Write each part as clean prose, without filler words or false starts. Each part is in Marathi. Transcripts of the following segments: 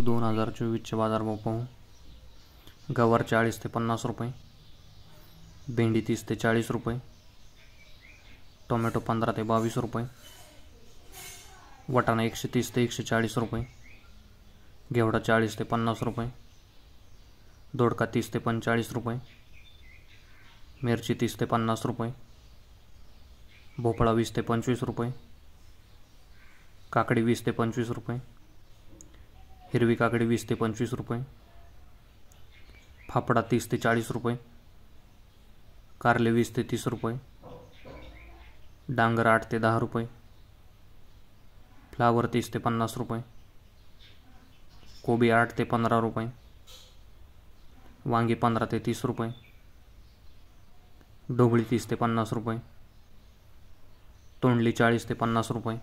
9/2024चे बाजारभाव पाहू। गवार 40 ते 50 रुपये, भेंडी 30 ते 40 रुपये, टोमॅटो 15 ते 22 रुपये, वाटाणा 130 ते 140 रुपये, घेवडा 40 ते 50 रुपये, दोडका 30 ते 45 रुपये, मिरची 30 ते 50 रुपये, भोपळा 20 ते 25 रुपये, काकडी 20 ते 25 रुपये, हिरवी काकडी 20 ते 25 रुपये, फाफडा 30 ते 40 रुपये, कारले 20 ते 30 रुपये, डांगर 8 ते 10 रुपये, फ्लावर 30 ते 50 रुपये, कोबी 8 ते 15 रुपये, वांगी 15 ते 30 रुपये, ढोबळी 30 ते 50 रुपये, तोंडली 40 ते 50 रुपये,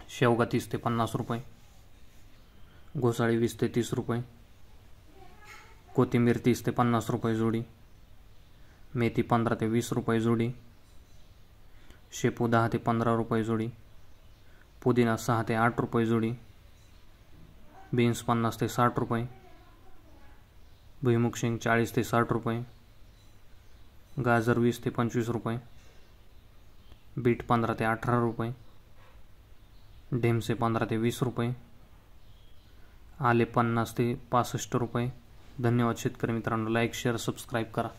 शेवगा 30 ते 50 रुपये, घोसाळी 20 ते 30 रुपये, कोथिंबीर 30 ते 50 रुपये जोडी, मेथी 15 ते 20 रुपये जोडी, शेपू 10 ते 15 रुपये जोडी, पुदिना 6 ते 8 रुपये जोडी, बीन्स 50 ते 60 रुपये, भुईमुग शेंग 40 ते 60 रुपये, गाजर 20 ते 25 रुपये, बीट 15 ते 18 रुपये, ढेमसे 15 ते 20 रुपये, आले 50 ते 65 रुपये। धन्यवाद शेतकरी मित्रांनो, लाईक शेअर सबस्क्राईब करा।